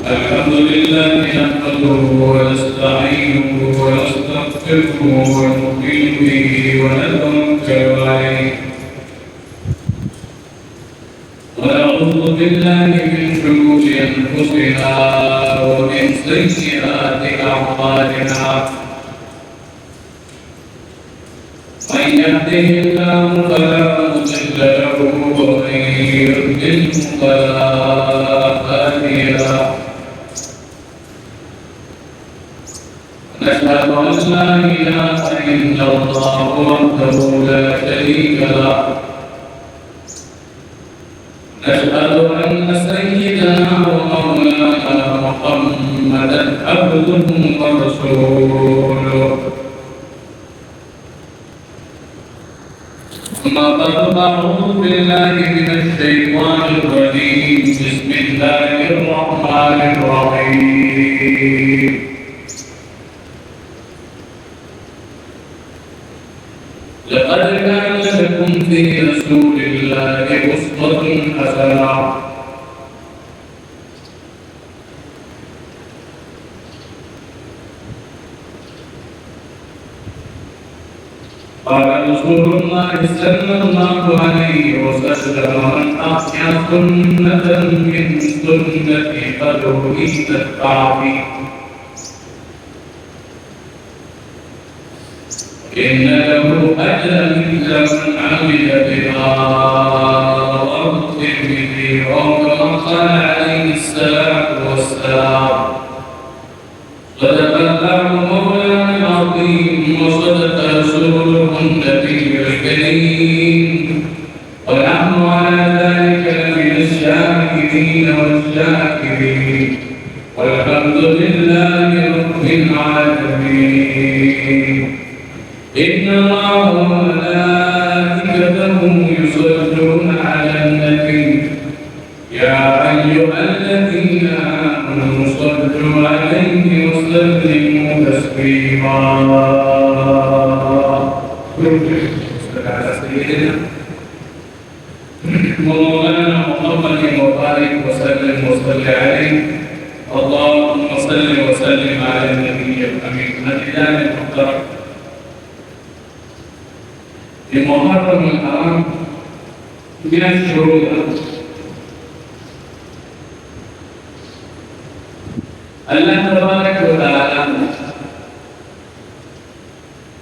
الحمد لله نحمده ونستعينه ونستغفره ونؤمن به ونتوكل عليه ونعوذ بالله من شرور انفسنا ومن سيئات اعمالنا من يهده الله فلا مضل له ومن يضلل فلا هادي له نشهد أن لا إله إلا الله وحده لا شريك له نشهد أن سيدنا ومولانا محمدا عبده ورسوله أما بعد أعوذ بالله من الشيطان الرجيم بسم الله الرحمن الرحيم لقد كان لكم في رسول الله أسوة حسنة قال رسول الله صلى الله عليه وسلم من أحيا سنة من سنتي فله التعبير إن له أجرا مثل من عمل بها رواه الترمذي وكما قال عليه الصلاة والسلام صدق الله مولانا العظيم وصدق رسوله النبي الكريم ونحن على ذلك لمن الشاهدين والشاكرين والحمد لله رب العالمين إن الله وملائكته يصلون على النبي يا أيها الذين آمنوا صلوا عليه وسلموا تسليما مولانا محمد وبارك وسلم وصل عليه اللهم صل وسلم على النبي الأمين الإله المحترم المحرم الحرام من الشروط الله تبارك وتعالى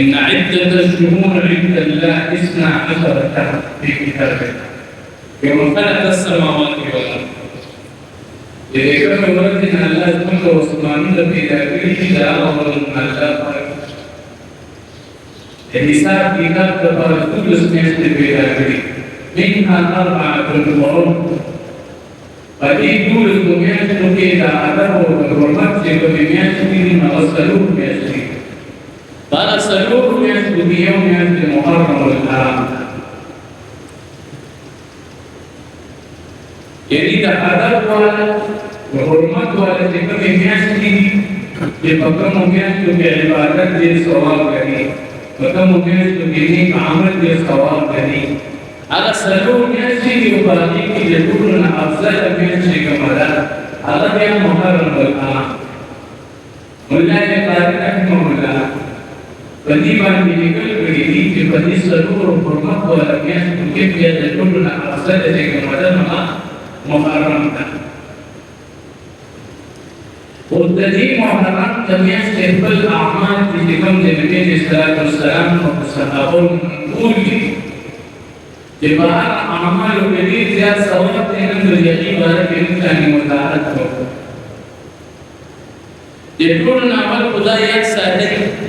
إن عدة الشهور عند الله 12 شهرا في كتاب الله يوم خلق السماوات والأرض إذا كان ولدنا الله سبحانه وتعالى في ذلك لا أمر من الله الحساب كتاب تبارك كل اسمه في ذلك منها 4 قرون فدي دول الدنيا تلقي إلى أدب والحرمات بمئة سنين وصلوه بأسرين قال سلوك يثبت بيوم المحرم والحرام jadi tak ada wala hormat wala jika memang sendiri dia maka mungkin juga ibadat dia sawab kari maka mungkin juga ini amal dia sawab kari ala saluknya sendiri ubadi dia turun afzal min segi kamala ala yang muharram wal haram mulai barakah mulai Pendidikan medical berdiri di seluruh hormat walaupun mungkin dia terkundul asal dari kemudian mengharamkan. Jadi mengharam jamiah stempel amal di dalam Nabi Sallallahu Alaihi Wasallam uli. Jemaah amal berdiri dia sawab dengan terjadi pada kita yang mutaat. Jadi amal budaya sadar.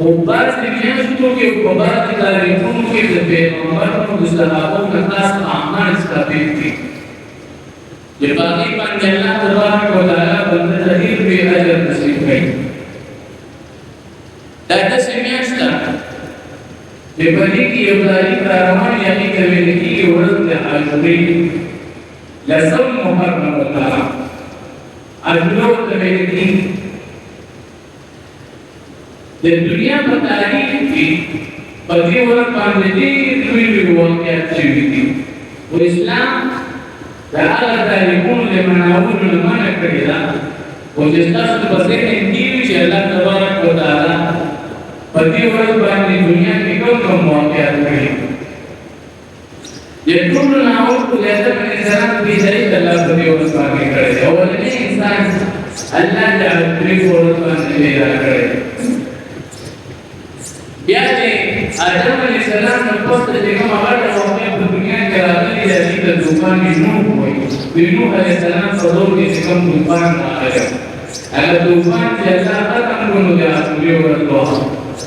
Ubah dunia itu ke ubah dari umum ke lebih umar untuk sahabat kertas aman seperti چې باقي باندې الله تبارک وتعالى بنده ته ډېر لوی اجر نصیب کړي. دا داسې میاشت ده چې په دې کې یو تاریخ را روان یې هغې ته ویل کېږي ورځ د عاشورې، لسم محرم الله. عاشوره ورته ویل کېږي. د دنیا په تاریخ کې په دې ورځ باندې ډېر لوی لوی واقعات شوي دي. خو اسلام د هغه تاریخونو د مناولو نه منع کړې ده، خو چې ستاسو په ذهن کې وي چې الله تبارک وتعالی په دې ورځ باندې دنیا کې کوم واقعات کړي. د ټولو نه اول خو د آدم علیه السلام پیدایښت الله په دې ورځ باندې کړی دی. اولنی انسان الله د عاشورې په ورځ باندې پیدا کړی. بیا چې آدم علیه السلام نه پسته چې کومه غټه واقعه په دنیا کې راغلې ده، هغې ته طوفان نوح وایي. د نوح علیه السلام په دور کې چې کوم طوفان راغلی، هغه طوفان چې الله ختم کړو نو د عاشورې ورځ وه.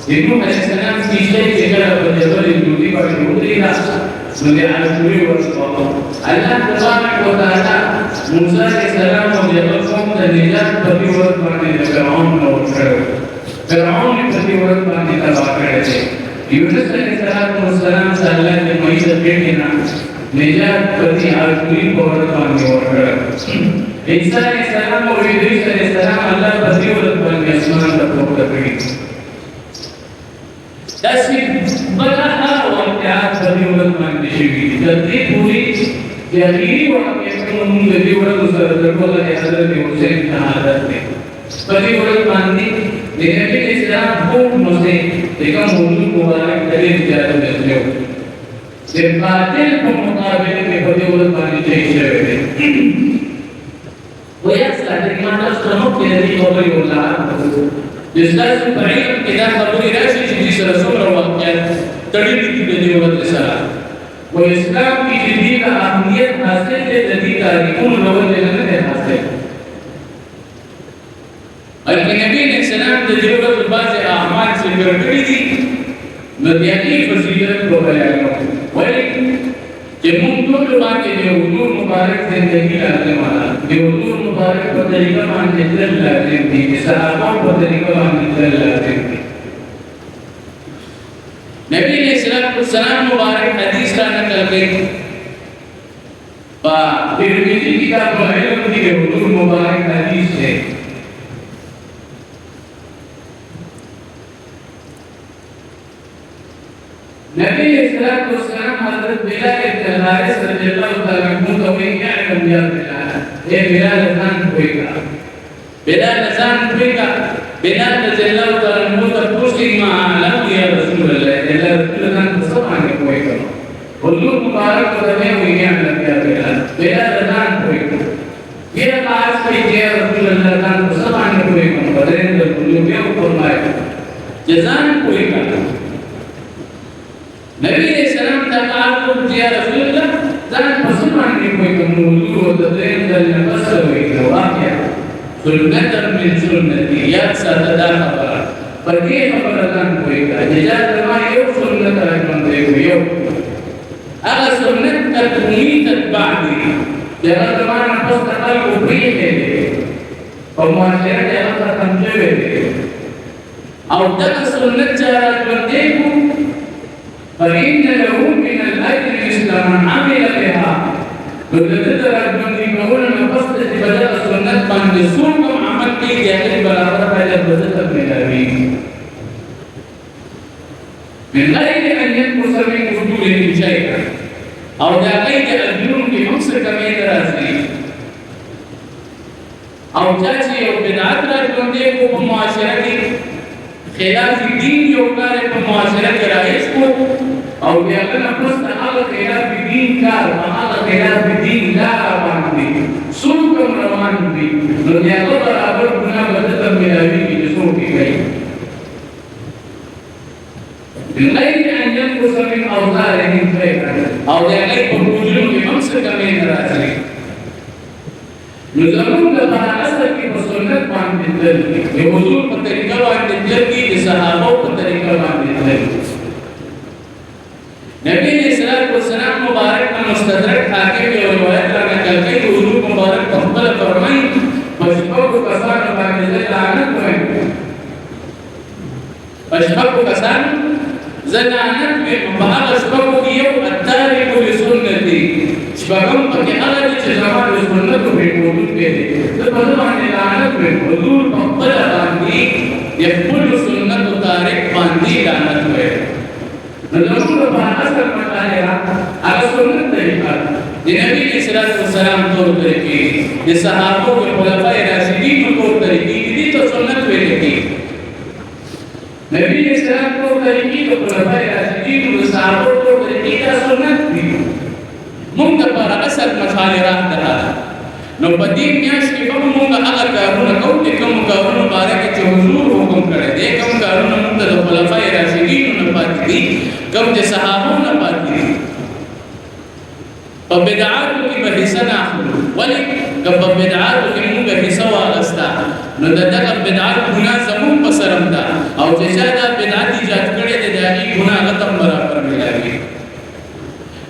د نوح علیه السلام کیسه چې کله په جبل جودي باندې ودرېده نو د عاشورې ورځ وه. الله تبارک وتعالی موسی علیه السلام او د هغه قوم د نجات په دې ورځ باندې د فرعون نه ورکړی. فرعون یې په دې ورځ باندې تباه کړی دی. یونس علیه السلام ته الله د مړي د پېټې نه نجات په دې عاشورې په ورځ باندې ورکړی. عیسی علیه السلام او ادریس علیه السلام الله په دې ورځ باندې اسمان ته پورته کړي. داسې بله هغه واقعات په دې ورځ باندې شوي دي. تر دې پورې چې اخري واقعیتونه مونږ د دې ورځو سره درلودل د حضرت حسین شهادت دی. په دې ورځ باندې د نبي اسلام خوب نوځي د کوم حضور مبارک ته ډېر زیات وسلو د باطل په مقابل کې په دې ورځ باندې شهید شوی دی. ویا ستاسو د ایمان تاسو نو کې د دې خبرې وضاحت وکړو. د ستاسو په علم کې دا خبرې راشي چې دې سره څومره واقعیت تړلي دي د دې ورځ سره. و اسلام کې چې دې ته اهمیت حاصل دی د دې تاریخونو له وجې نه دی حاصل. بلکې نبي علیه السلام د دې ورځو بعضې اعمال ذکر کړي دي نو د هغې فضیلت به بیانوو. ولې چې موږ ټول باندې د حضور مبارک زندګي لازمه ده. د حضور مبارک په طریقه باندې تلل لازم دي. د صحابه په طریقه باندې تلل لازم دي. نبی علیہ السلام مبارک حدیث کا نقل کړي په ترمذی کتاب العلم کې د حضور مبارک حدیث ہے. نبی علیہ السلام حضرت بلال بن حارث رضی اللہ تعالی عنہ ته وایي اعلم یا بلال، اے بلال ځان پوهېږه، بلال ځان پوهېږه. بلال رضی اللہ تعالی عنہ ته پوښتنه ما اعلم یا رسول الله، الله رسول الله ته څه باندې پوهېږم. حضور مبارک ته وایي اعلم یا بلال، بلال ځان پوهېږه. بیا خاص کوي چې رسول الله ځان څه باندې پوهېږم. بدرین د حضور بیا فرمایي چې ځان پوهېږه. نبی علیہ السلام ته تعلق یا رسول الله ځان په څه باندې پوهېږم. نو حضور ورته درېیم ځل نه بس وایي واقعه سنت من سنتي یاد ساته دا خبره پر دې خبره ځان پوهېږه. نجات زما یو سنت راژوندی کړو، یو هغه سنت تکویني تتبع دي چې هغه زما نه پسته خلکو پرېښی دی په معاشره کې هغه ختم شوی دی. او دغه سنت چې راژوندی کړو فإن له من الأجر مثل من عمل بها. نو د ده د راژوندي کولو نه پسته چې په دغه سنت باندې څوک هم عمل کوي د هغې برابر اجر به ده ته ملاوېږي من غیر ان ينقص من اجورهم شیئا. او د هغې د اجرونو کې هم څه کمۍ نه راځي. او چا چې یو بدعت راژوندی کړو په معاشره کې، خلاف دین یو کار په معاشره کې رایج کړو او د هغه نه پسته هغه خلاف دین کار په هغه خلاف دین لاره باندې څوک هم روان دي، نو د هغه برابر ګناه به ده ته ملاوېږي چې څوک یې کوي. من غیر ان ينقص من اوزارهم شیئا. او د هغې په بوجونو کې هم څه کمۍ نه راځي. نو زمونږ لپاره اصل کې په سنت باندې تلل دي، د حضور په طریقه باندې تلل دي، د صحابو په طریقه باندې تلل دي. نبی علیہ السلام مبارک کا مستدرک حاکم یو روایت را نقل کړي. حضور مبارک لعنت به بعض شبابه يوم التارك لسنتي شبابهم پکې هغه چې زما د سنتو په موجود کې دي ته په دې باندې لعنت به حضور په خپل باندې خپل سنتو تارک باندې لعنت وي نو زموږ په اصل مطالعه هغه سنت طریقه د نبی صلی الله علیه وسلم تور طریقې د صحابه او خلفای راشدین تور طریقې دي ته سنت ویل کېږي نبی اسلام کو طریقې د خلفای راشدین او صحابه کو طریقې دا سنت دي موږ پر اصل مشالرات دراله نو په دې میاش کې کوم موږ هغه کارونه کوو چې کوم کارونه مبارک چې حضور حکم کړی دی کوم کارونه موږ د خلفای راشدین نه پاتې دي کوم د صحابه نه پاتې دي په بدعاتو کې به حصہ نه اخلو ولې په بدعاتو کې موږ حصہ واغستا نو دغه بدعات ګناه زموږ په سرم ده او چې دا بدعت ایجاد کړي دي دا ګناه غتم برابر ملایي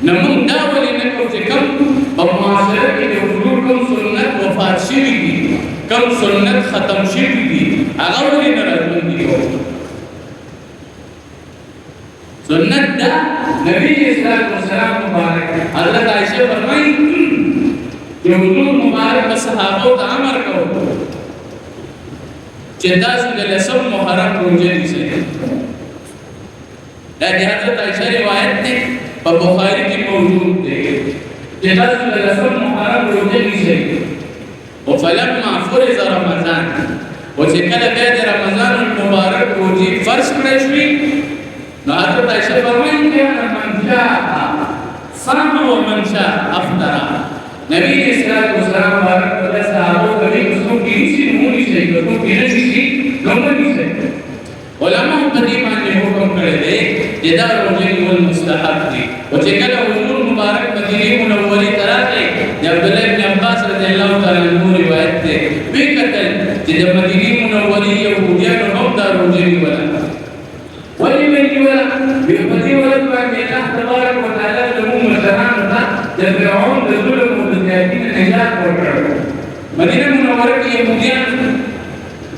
نو موږ دا ولې نه کوو چې کوم په معاشره کې د حضور کوم سنت وفات شوي دي کوم سنت ختم شوي دي هغه ولې نه راځي سنت دا نبی اسلام والسلام مبارک حضرت عائشہ فرمائی کہ حضور مبارک صحابہ ته امر کړو چې تاسو د لسم محرم روزه نیسئ دا د حضرت عائشہ روایت ده په بخاری کې موجود ده چې تاسو د لسم محرم روزه نیسئ او فلما فرض رمضان او چې کله بیا د رمضان المبارک روزه فرض کړی شوې نو حضرت عائشہ فرمائیں کہ من شاء صام ومن شاء افطر نبی صلی اللہ علیہ وسلم بارک اللہ صحابہ کبھی اس کو کسی نہیں سے اس کو کسی نہیں سے علماء قدیمان نے حکم کړی دی چې دا روزه نیول مستحب دي او چې کله حضور مبارک مدینه منوره ته راغی د عبد الله بن عباس رضی الله تعالی عنہ روایت ده وکړه چې د مدینه منوره یهودیانو هم دا روزه نیول ولمن يولد بيقضي ولد بعد الله تبارك وتعالى لهم مشرعان فرعون ظلم وبالتأكيد النجاة والرعب مدينة منورة يهوديان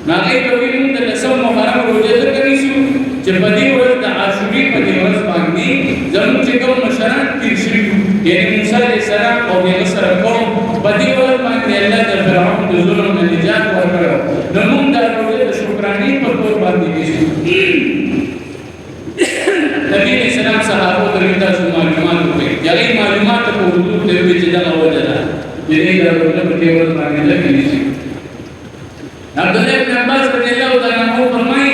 ما غير وين د لسم محرم روزه ذکرې شو چې په دې ورځ د عاشوري په دې ورځ باندې زموږ چې کوم مشران تیر شوي یعنی موسی علیه السلام او هغه سره قوم په دې ورځ باندې الله د فرعون د ظلم نه نجات ورکړ نو موږ د روزه د شکرانې په تور باندې کیږي نبی اسلام صحابه ته تاسو معلومات وکړي یغې معلومات په حضور ته وی چې دا وجه ده دې د روزه په دې ورځ باندې لګېږي عبد الله بن عباس رضی الله تعالی عنہ فرمایي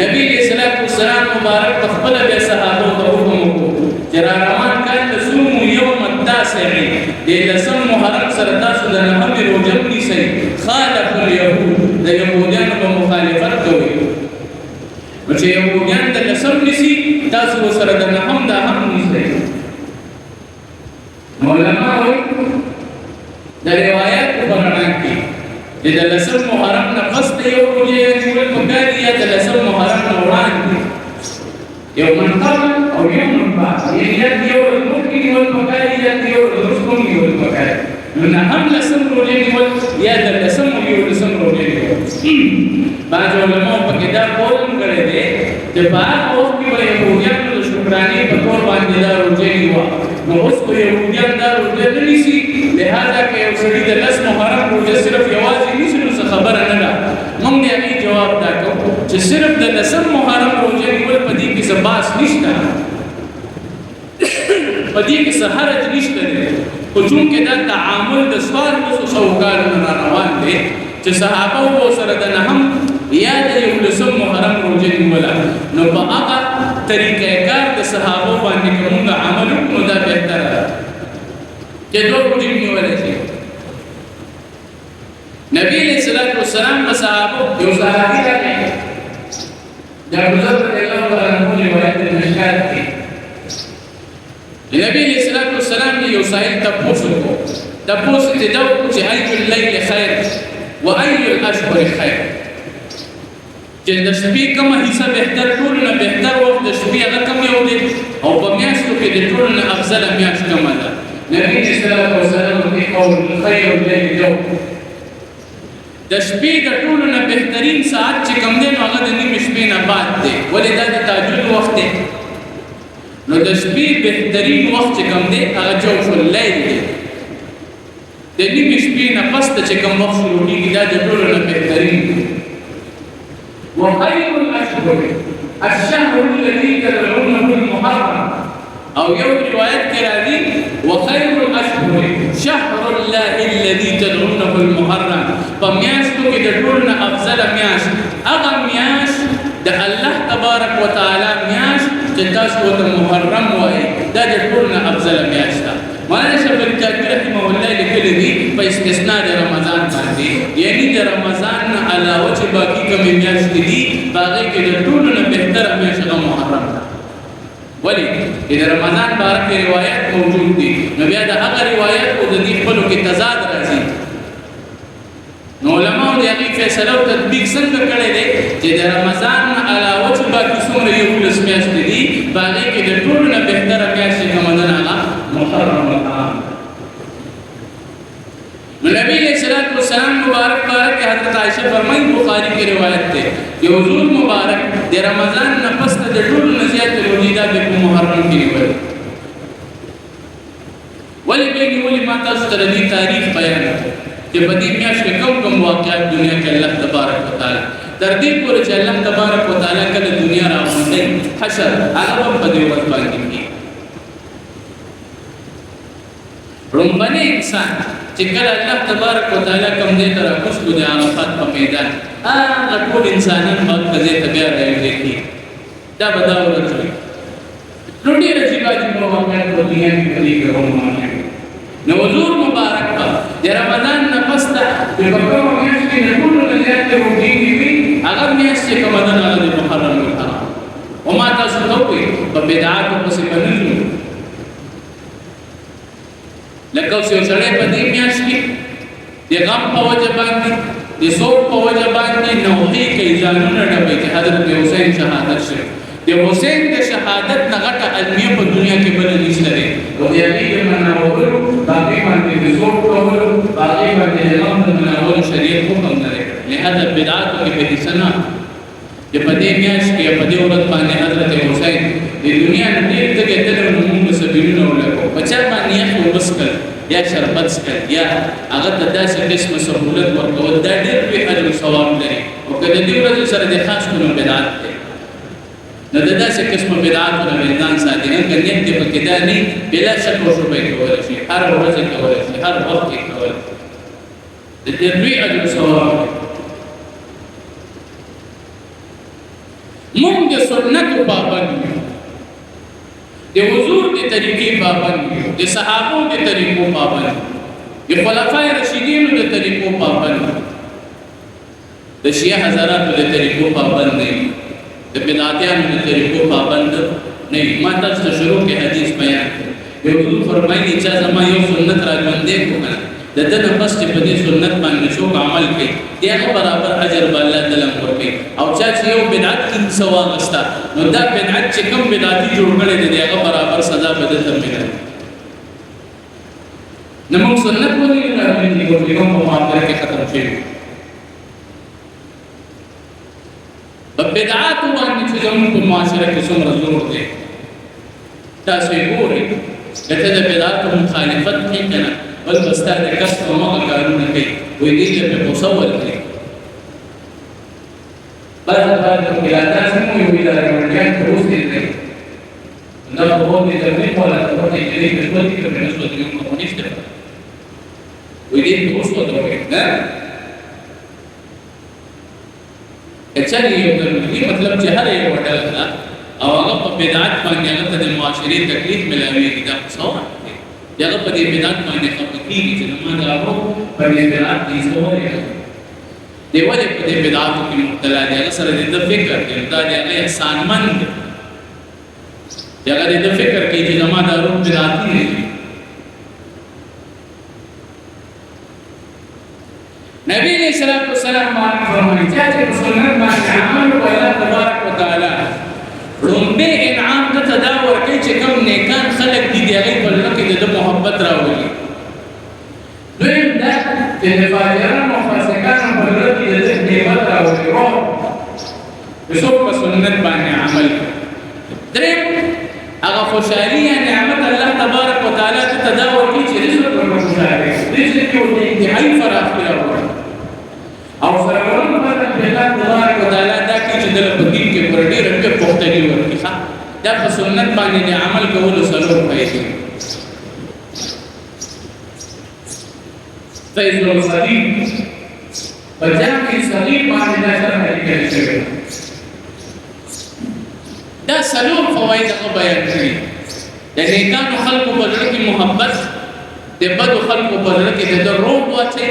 نبی صلی الله علیه وسلم مبارک خپل به صحابه ته حکم وکړو چې را روان کړه تصوم یوم التاسع د لسم محرم سره تاسو د نهمه روزه نیسئ خالف اليهود د يهودانو په مخالفت کوي چې يهودان د لسم نسی تاسو سره د نهم د هم نیسئ علماء د روایت په اړه کې د لسم محرم نه قصد یو روزه نیول پکار یا د لسم محرم نه وړاندې یو من قبل او یو من بعد یعنی یو ممکن نیول پکار یا یو رسول نیول پکار نو هم لسم روزه نیول یا د لسم یو لسم روزه نیول بعض علماء په کې دا قول کړی دی چې په هغه وخت کې به یهودیانو د شکرانې په تور باندې دا روزه نیوه نو اوس په یهودیان دا روزه نه نیسي لہذا که یو سړي د لس محرم روزه صرف یوازې نیسي نو څه خبره نه ده موږ د هغې جواب دا کوو چې صرف د لسم محرم روزه نیول په دې کې څه باس نشته په دې کې څه حرج نشته دی خو چونکې دا تعامل د څوارلسو سوو کالونو را روان دی چې صحابه وو سره د نهم یا د یو لسم محرم روزه نیوله نو په هغه طریقه کار د صحابه باندې که موږ عمل وکړو دا بهتره ده چې دوه روزې نیولی شي نبی علیه الصلاة والسلام په صحابه یو صحابي راغی د ابوذر رضی الله تعالی عنه روایت د مشکات کې نبی علیه الصلاة والسلام یو سائل تپوس وکړو تپوس یې دا وکړو چې ای اللیل خیر و ای الاشهر خیر چې د شپې کومه حصہ بهتر ټولو نه بهتر وخت د شپې هغه کوم یو دی او په میاشتو کې د ټولو نه افضله میاشت کومه ده نبی صلی الله علیه وسلم دې قول خیر الليل جو د شپې د ټولو نه بهترین ساعت چې کوم دی نو هغه د نیمې شپې نه بعد دی ولې دا د تهجد وخت دی نو د شپې بهترین وخت چې کوم دی هغه جوف الليل دی د نیمې شپې نه پس ته چې کوم وخت شروع کېږي دا د ټولو نه بهترین دی وخير الاشهر الشهر الذي تدعونه المحرم او یو روایت کې راځي وخير الاشهر شهر الله الذي تدعونه المحرم په میاشتو کې د ټولو نه افضل میاشت هغه میاشت د الله تبارک وتعالى میاشت چې تاسو ته محرم وایي دا د ټولو نه افضل میاشت ده مولانا شفیع الکاکړي رحمه الله لیکلي دي په استثناء د رمضان باندې یعنی د رمضان نه علاوه چې باقي کومې میاشتې دي هغې کې د ټولو نه بهتره میاشت هغه محرم ده ولی د رمضان باره کې روایت موجود دي نو بیا د هغه روایت او د دې خپلو کې تضاد راځي نو علماء د هغې فیصله او تطبیق څنګه کړی دی چې د رمضان نه علاوه چې باقي څومره 11 میاشتې دي په هغې کې د ټولو نه بهتره میاشت چې کومه ده هغه محرم الحرام نو نبی علیہ الصلوۃ والسلام مبارک بارک حضرت عائشہ فرمایي بخاری کې روایت ده چې حضور مبارک د رمضان نه پس د ټولو نه زیات روزي دا په محرم کې نیول ولی ما تاسو ته د تاریخ بیان چې په دې میاشت کې کوم واقعات دنیا کې الله تبارک وتعالى تر دې پورې چې الله تبارک وتعالى کله دنیا راوړي حشر هغه په دې ورځ باندې کې رومبني انسان چې کله الله تبارک وتعالى کوم دې تر کوشش د عرفات په میدان هغه ټول انسانان په دې ته بیا راځي دا بداو ورته نو ډېر عجیب واقعات په دنیا کې کړي کومه نو حضور مبارک د رمضان نه پس ته د کومه میاشت کې ټول نه زیات روزي دي هغه میاشت چې کومه ده د محرم الحرام او ما تاسو ته وي په بدعات او څه باندې لکه اوس یو سړی په دې میاشت کې د غم په وجه باندې د سوچ په وجه باندې نوحي کوي ځانونه ډبې چې حضرت حسین شهادت شوی د حسین د شهادت نه غټه علمیه په دنیا کې بل نشته دی او د هغې د منورو باقي باندې د سوچ کولو باقي باندې د غم د منورو شریعت حکم نه دی لهذا بدعاتو کې په حصه نه چې په دې میاشت کې په دې ورځ باندې حضرت حسین د دنیا نه ډېر تږی تللی نو موږ به سبیلونه ولګو په چا باندې یخ وبسکل یا شربت څکل یا هغه ته داسې قسمه سهولت ورکول دا ډېر لوی اجر او ثواب لري او که د دې ورځې سره د خاص کړو بدعت دی نو د داسې قسمه بدعاتو نه ځان ساتي که نیت دې پکې دا نه بلا شک او شبهه کولی شي هر ورځ یې کولی شي هر وخت یې کولی شي د دې لوی اجر او ثواب دی موږ د سنتو پابند یو د حضور د طریقې پابند یو د صحابو د طریقو پابند یو د خلفای راشدینو د طریقو پابند یو د شیعه حضراتو د طریقو پابند نه یو د بدعتیانو د طریقو پابند نه یو ما تاسو ته شروع کې حدیث بیان کړ د حضور فرمایي چې زما یو سنت راژوندې کړه د دې نه پس چې په دې سنت باندې څوک عمل کوي دغه برابر اجر به الله تعالی ورکوي او چې یو بدعت کې ثواب استا نو دا بدعت چې کوم بدعتي جوړ کړي دي هغه برابر سزا به دته ملي نو موږ سنت باندې راځي کوم په معاملې کې ختم شي په بدعت باندې چې زموږ په معاشره کې څومره زور دی تاسو یې ګورئ کته د بدعت مخالفت کوي کنه بل بستا د کسب او مغه کارونه کوي وې دې ته په تصور کوي بعض قیادات مو یو ادارې ورته اوس دې نه نو په دې ترتیب ولا په دې کې دې په دې کې په نسبت یو کمونیست وې دې اوس ته وې نه اچھا یو دې مطلب چې هر یو وډل او هغه په بدعت باندې هغه د معاشري تکلیف ملاويږي دا څه هغه په دې بدعت باندې خپکیږي چې موږ هغه په دې بدعت دي سووري دی ولې په دې بدعت کې مبتلا دي هغه سره د فکر کې دا دی هغه احسانمند دی هغه د فکر کې چې زموږ د روح بدعت دي نبی علیہ الصلوۃ والسلام باندې فرمایي چې سنت باندې عمل وکړه تبارک وتعالى رومبه انعام ته تداور کوي چې کوم نیکان خلق دي هغه په لکه د محبت راوړي دویم دا چې د فاجرانو فاسقانو په لکه د نیمت راوړي روح په څو په سنت باندې عمل دریم هغه خوشحالي یا نعمت الله تبارک و تعالی ته تداول کی چې رزق ورکړي خوشاله رزق کې ورته انتهایی فراخ کړی او سره ورته الله تبارک و تعالی دا کی چې د بدین کې پر ډېر رنګ پختګي ورکړي دا په سنت باندې د عمل کولو سره پیدا فیض الصلیب بجام کې صلیب باندې دا سره لیکل شوی دا سلور فواید هغه بیان کړي د نیکانو خلقو په زړه کې محبت د بدو خلقو په زړه کې د روح واچي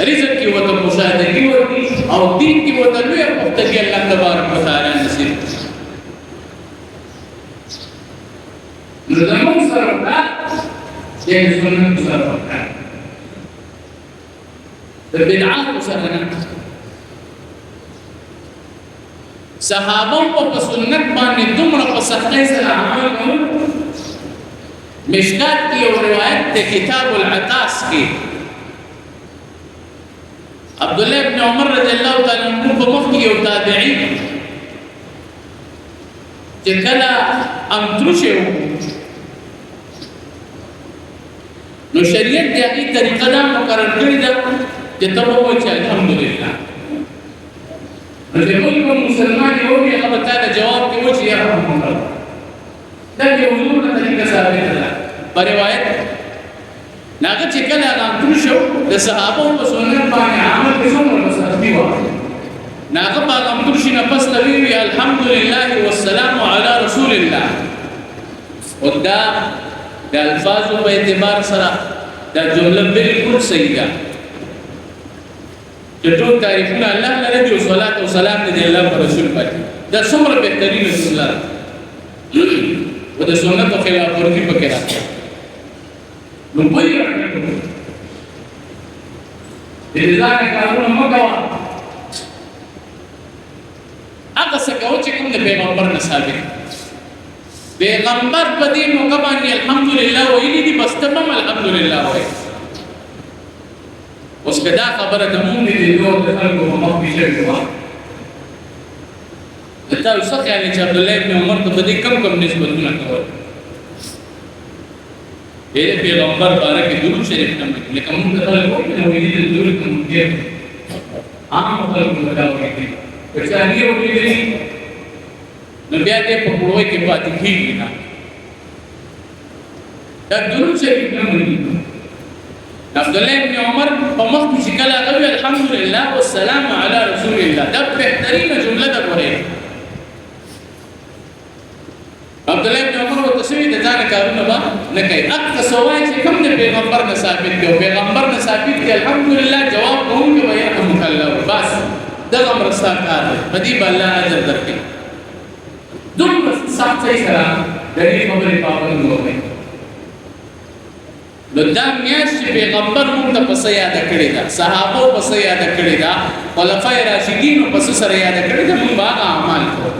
رزق کې وته مشاهدګي ورکړي او دین کې وته لوی پختګي الله تبارک وتعالى نصیب نو زموږ سره دا د سنت سره د بدعات سره صحابه په سنت باندې دومره په سختۍ سره عمل کول مشکات کې یو روایت د کتاب العطاس کې عبد الله ابن عمر رضی الله تعالی عنہ په مخ کې یو تابعی چې کله امتروشه نو شریعت د هغې طریقه دا مقرر کړې ده چې ته ووایې چې الحمدلله نو چې کوم مسلمان یې ووایي هغه به تا ته جواب کې وایي چې یا رحمک الله دا د حضور نه طریقه ثابته ده په روایت هغه چې کله هغه امتروش شو د صحابو په سنت باندې عمل کې څومره سختي وه نو هغه په هغه امتروشي نه پس ته ویلي الحمدلله والسلام علی رسول الله او دا د الفاظو په اعتبار سره دا جمله بالکل صحیح ده چې ټول تعریفونه الله لره دي او صلوات او سلام دې الله پر رسول باندې دا څومره بهترین سنت و د سنت خلاف ورزي پکې راځي نو په دې راځي دې ځان کارونه مګوا هغه څه کوي چې کوم د پیغمبر نه ثابت پیغمبر په دې موقع باندې الحمدلله ویلي دي بس تمام الحمدلله وایي اوس کدا خبره د مونږ دې دوه خلکو په مخ کې شوی و دا یو څه یعنی چې عبد الله ابن عمر ته دې کم نسبتونه کول دې پیغمبر بارک درود شریف نم لیکن موږ ته خلکو نه ویلي دي درود کوم دې عام خلکو دا وایي چې هغه ویلي نو بیا دې په پړوي کې پاتې کیږي نه دا درود شریف نم عبد الله ابن عمر په مخ کې کله غوي الحمدلله والسلام علی رسول الله دا بهترین جمله ده ګورئ عبد الله ابن عمر ورته سوي د ځان کارونه با نه کوي اقصى سوای چې کوم د پیغمبر نه ثابت دی پیغمبر نه ثابت دی الحمدلله جواب کوم کې وایي مکلف بس دغه مرستا کار دی په دې باندې اجر درکې دومره سخت سره د دې خبرې پابند وګورئ نو دا میاشت چې پیغمبر موږ ته پس یاد کړی دا صحابه پس یاد کړی دا خلفای راشدین پس سره یاد کړی دا موږ هغه اعمال کوو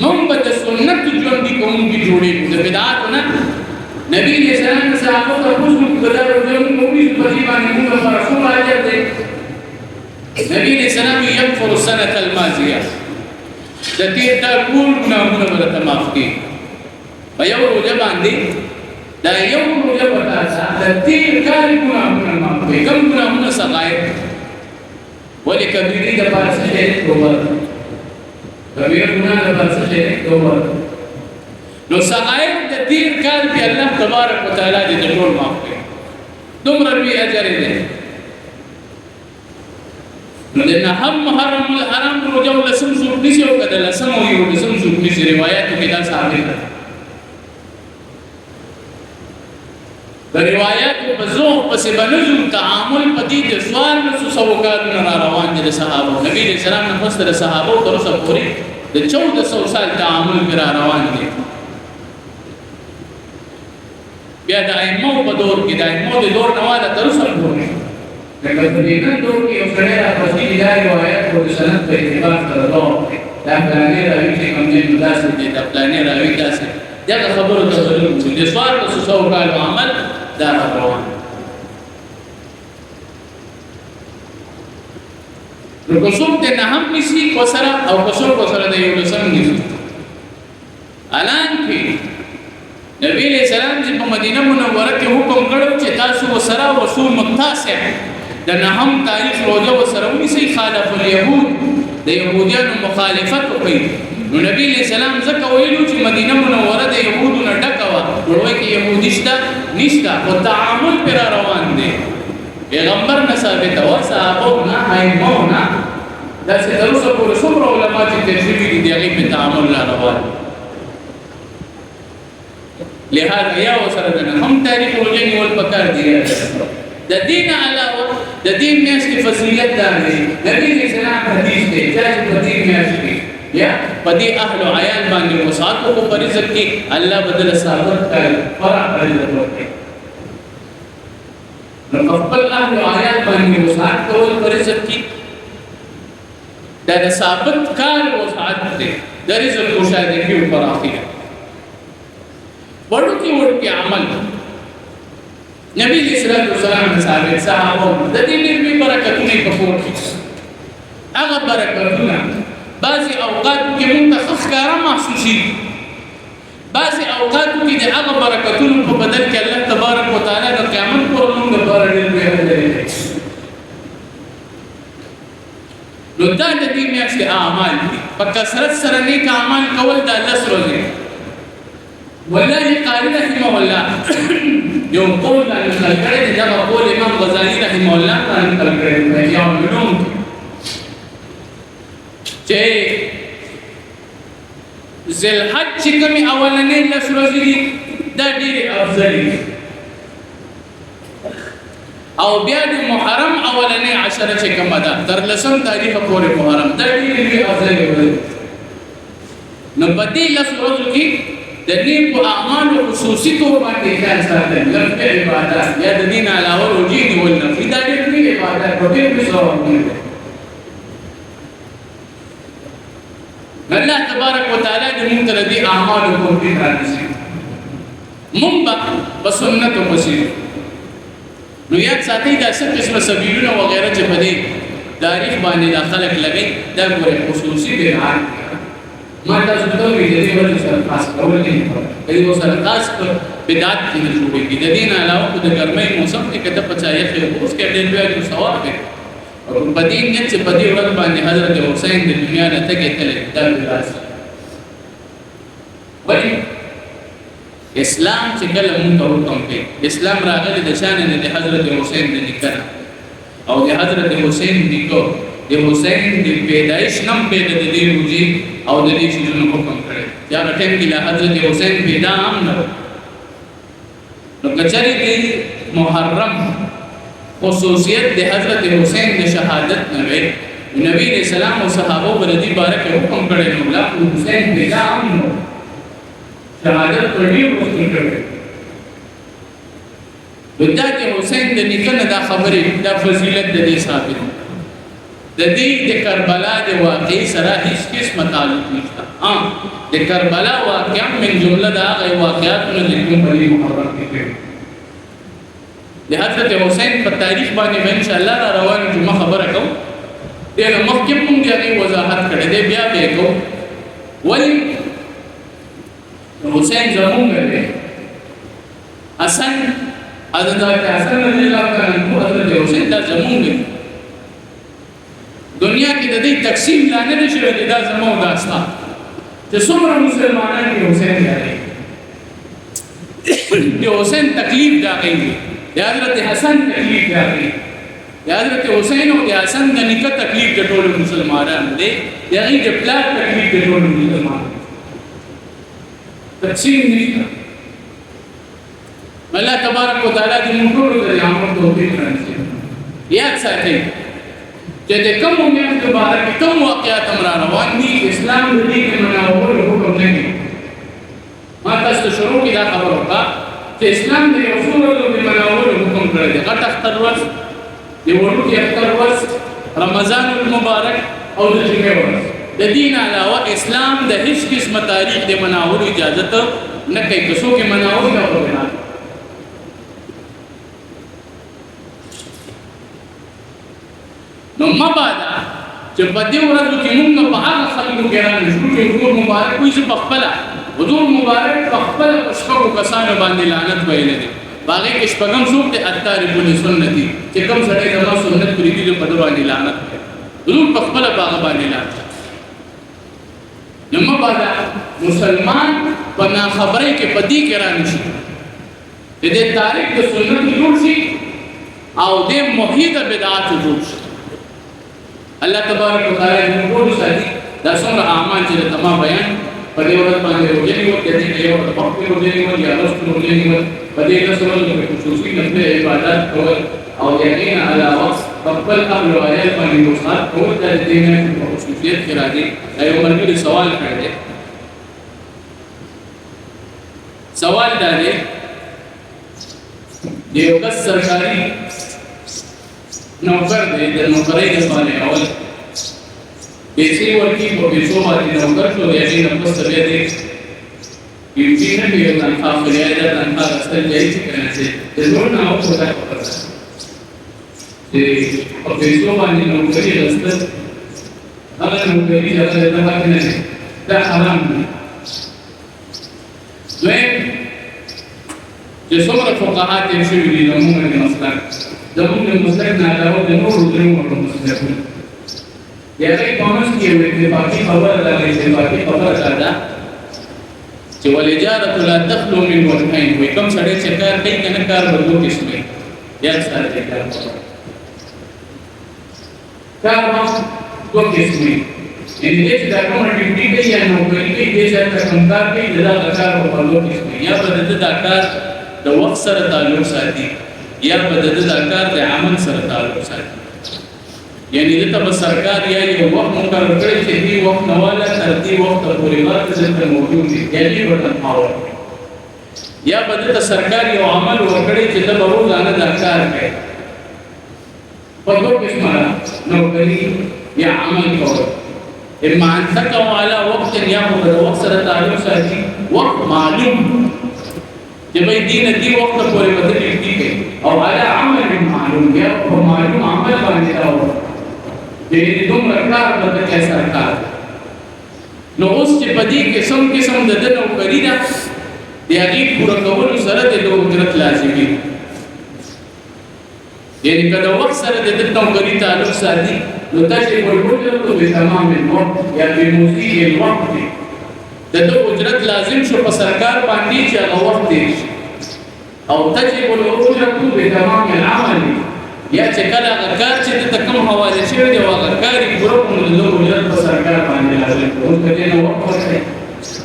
موږ په سنت ژوند دي کوم کې جوړې د بدعات نه نبی دې سلام صحابه ته پوښتنه کړه ورته موږ په دې باندې موږ پر رسول راځي دې نبی دې سلام یغفر السنه الماضيه د دې ټول ګناهونه ولته معاف کړي په یو ورځ باندې دا یو روزه پتا د تیر کال ګناهونه معاف کوي کوم ګناهونه صغائر ولې کبیره د پاره څه توبه کبیره ګناه د پاره څه توبه نو صغائر د تیر کال په الله تبارک وتعالى دې ټول معاف کوي دومره لوی اجر دی نو د نهم محرم الحرام روزه ولسم سو دي او کده لسم او یو لسم سو دي روایتو کې دا ثابت ده روایت په زوم پس بنزم تعامل پدې د سوال نو سوکارونه را روان دي صحابه نبی رسول الله نه فسر صحابه تر اوسه پورې د 1400 سال تعامل را روان دي بیا د ائمه په دور کې د ائمه د دور نواله تر اوسه پورې لکه په دې دور کې یو سره راځي د روایت او سند په اعتبار سره دا پلانې راوي چې کوم دې مداسه دي د پلانې راوي تاسو دا خبره ته ضروري دي سوال نو سوکار عمل دا روان نو کوڅوم ته نه هم نشي کوسره او کوڅوم کوسره د یو لسم نشي الان کې مدینه منوره کې حکم کړو چې تاسو وسره رسول متاسع د نهم تاریخ روزه وسره ونیسئ خالف اليهود د يهودانو مخالفت وکړي نو نبی علیہ السلام ځکه ویلو چې مدینه منوره د يهودو نه ډکه وه وروي کې يهودي شته نشته خو تعامل پر روان دی پیغمبر نه ثابته وه صحابو نه ائمو نه داسې تر اوسه پورې څومره علما چې تېر شوي دي د هغې په تعامل لا روان لہذا یا ورسره د نهم تاریخ روژه نیول پکار دي د دین علاوه د دې میاشتې فضیلت دا دی نبی علیہ السلام حدیث دی چې په دې میاشت کې یا په دې اهل عیال باندې وسعت کو په رزق کې الله بدل صابر کړي فرع رزق ورکړي نو خپل اهل عیال باندې وسعت کول په رزق کې دا ثابت کار وسعت دی د رزق مشاهده کې فراخیه وړوکی عمل نبی صلی الله علیه وسلم ثابت صحابه د دې لوی برکتونه په کور کې هغه برکتونه بعضی اوقات کې موږ ته ښکارا محسوسي بعضی اوقات کې د هغه برکتونو په بدل کې الله تبارک وتعالى د قیامت پر موږ لپاره ډېر لري نو دا د دې میاشتې اعمال دي په کثرت سره نیک اعمال کول د الله سره دي والله قال رحمه الله يوم قول عن الكلام ده قول امام غزالي رحمه الله عن الكلام يا علوم چې ذل حج چې کومي اولنې لس ورځې دي دا ډېرې افضل دي او بیا د محرم اولنې عشره چې کومه ده تر لسم تاریخ پورې محرم دا ډېرې افضل دي نو په دې لس ورځو کې د نیکو اعمالو خصوصي طور باندې خیال ساتل لکه عبادت یا د دین علاوه روزي نیول نفلي دا ډېر لوی عبادت په ډېر لوی ثوابونه دي الله تبارک وتعالى د موږ ته د اعمالو توفیق راکړي موږ په سنت او پسې نو یاد ساتئ دا څه قسمه سبیلونه وغیرہ چې په دې تاریخ باندې د خلک لګي دا ګوره خصوصي بدعت ما تاسو ته ویل دي چې سره خاص کول نه دي یو سره خاص بدعت کې نه جوړېږي د دین علاوه د ګرمۍ موسم کې کده پچایې خو اوس کې ډېر لوی ثواب دی او په دې کې چې په دې ورځ باندې حضرت حسین د دنیا نه تګ تللی دا راځي ولی اسلام چې کله موږ ته حکم کوي اسلام راغلی د شان نه د حضرت حسین د نکاح او د حضرت حسین نکاح د حسین د پیدایش نم پیدا د دې روزي او د دې شنو حکم کړی یا ټیم کې له حضرت حسین پیدا هم نه نو کچاري کې محرم خصوصیت د حضرت حسین د شهادت نه وي نبی رسول الله او صحابه باندې بارک حکم کړی نو لا حسین پیدا هم نه شهادت پر دې وکړي دغه چې حسین د نکاح دا خبره دا فضیلت د دې ثابت د دې د کربلا د واقعي سره هیڅ قسم تعلق نشته د کربلا واقعا من جمله دا واقعات نه لیکم په محرم کې د حضرت حسین په تاریخ باندې ان شاء الله را روان جمعه خبره کوم دغه مخکې موږ یې وضاحت کړې ده بیا به کوم ولی حسین زمونږ دی حسن حضرت حسن رضی الله تعالی عنہ حضرت حسین دا زمونږ دی دنیا کې د دې تقسیم لا نه شوی دا زموږ داستا چې څومره مسلمانان دي حسین دی د حسین تکلیف دا کوي د حضرت حسن تکلیف دا کوي د حضرت حسین او د حسن د نکاح تکلیف د ټول مسلمانانو دی د هغې د پلار تکلیف د ټول مسلمانانو تقسیم نشته الله تبارک وتعالى دې موږ ټول ته عمل توفیق راکړي یاد ساتئ چې د کوم میاشتو باندې کوم واقعات امر روان دي اسلام دې کې مناور حکم نه دي ما تاسو شروع کې دا خبره وکړه چې اسلام دې رسول الله دې مناور حکم کړی دی غټ اختر ورځ دی ورو کې اختر ورځ رمضان المبارک او د جمعې ورځ د دین علاوه اسلام د هیڅ قسم تاریخ د مناور اجازه نه کوي که څوک مناور نه وکړي نو مبادا چې په دې ورځو کې موږ په هغه خلکو کې راځو چې ټول مبارک وي چې په خپل حضور مبارک په خپل شپږو کسانو باندې لعنت ویلې دي باغې کې شپږم څوک ته اتاربون سنتي چې کوم سړی زما سنت پرېږدي په دې باندې لعنت حضور په خپل باغ باندې لعنت نو بعد مسلمان په ناخبرۍ کې پدې کې رانشي دې تاریخ د سنت جوړ شي او دې موحد بدعات جوړ شي الله تبارک وتعالى موږ ساتي دا څومره اعمال چې تمام بیان په دې ورځ باندې وګړي او دې کې یو په خپل وګړي او یا رسول وګړي په دې کې سره د خصوصي نفله عبادت کول او یقین علی وقت خپل امر او آیات باندې مصاب کول د دې نه په خصوصیت کې راځي ایو مرګي سوال کړی سوال دا دی یو کس سرکاري نوکر دی د نوکرۍ لپاره اول پیسې ورکړي په پیسو باندې نوکر شو یا دې نه پس بیا دې یو چې نه یو تنخواه خلیای دا تنخواه اخیستل جایز دي که نه چې د زړه نه اوښتو دا خبره ده چې په پیسو باندې نوکري اخیستل هغه نوکري چې هغه د حق نه دی دا حرام دی دویم چې څومره فقها تېر شوي دي زموږ د مسلک زموږ د مسلک نه علاوه د نورو درېیمو مسلکونو د هغې په منځ کې یو اتفاقي خبره ده اتفاقي خبره دا ده چې والاجارة لا تخلو من وجهين وایي کوم سړی چې کار کوي که نه کار به دوه قسمه یاد ساتئ کار به دوه قسمه یعنې دې چې دا کومه ډیوټي کوي یا نوکري کوي دې چې هلته کوم کار کوي د دغه کار به په دوه قسمه یا به د ده دا کار د وخت سره تعلق ساتي یا به د ده دا کار د عمل سره تعلق ساتي یعنی دته به سرکار یا یو وخت مقرر کړی چې دې وخت نه والا تر دې وخته پورې به دلته موجود دي یعنې به تنخواه ورکړي یا به دته سرکار یو عمل ورکړی چې ده به روزانه دا کار کوي په دوه قسمه ده نوکري یا عمل کول اما ان تقوا على وقت یا به د وخت سره تعلق ساتي وخت معلوم چې بھائی دې وخت پورې به ته ډیوټي کوي او على عمل معلوم یا په معلوم عمل باندې راوړي دې دومره کار به د سرکار نو اوس چې په دې قسم د ده نوکري ده د هغې پوره کولو سره د ده اجرت لازمي یعنې که د وخت سره د ده نوکري تعلق ساتي نو تجب الأجرة بتمام الوقت یا بمضي الوقت د ده اجرت لازم شو په سرکار باندې چې هغه وخت تېر شي او تجب الأجرة بتمام العمل یا چې کله هغه کار چې دته کوم حواله شوی دی او هغه کار یې پوره کړو نو د ده اجرت په سرکار باندې لازم اوس که دې نه وخت ورکړي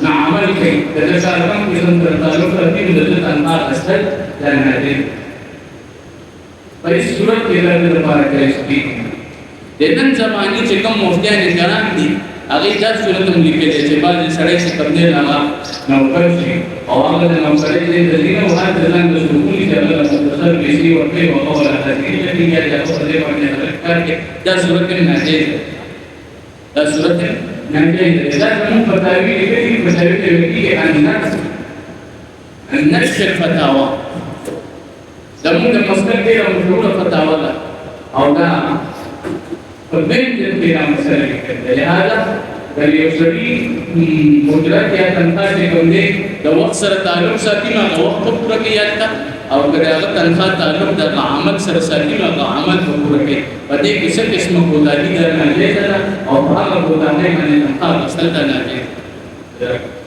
نه عمل کوي د ده کار کوم قسم سره تعلق لري نو د ده تنخواه اخیستل دا نادر په هېڅ صورت کې د ده لپاره جایز دي د نن زمانې چې کوم مفتیان کرام دي هغې دا صورت هم لیکلی چې بعضې سړی چې کوم دی هغه نوکر شي او هغه د نوکرۍ ځای ته ځي نو هلته ځان د سکوني چې هغه له مختصر پیسې ورکوي او هغه له تدریج لري یا د هغه په دې باندې هغه کار کوي دا صورت هم ناجایز ده دا صورت هم ناجایز ده دا زموږ فتاوي لیکلي فتاوي ته ویل کېږي النسخ الفتاوا زموږ د مسلک ډېره مشهوره فتاوا ده او دا په بین کې دا مسله لیکل ده لهذا د یو سړي اجرت یا تنخواه چې کوم دی د وخت سره تعلق ساتي نو هغه وخت به پوره کوي هلته او که د هغه تنخواه تعلق د هغه عمل سره ساتي نو هغه عمل به پوره کوي په دې کې څه قسمه کوتاهي ده ناجایزه ده او په هغه کوتاهۍ باندې تنخواه اخیستل دا ناجایز ده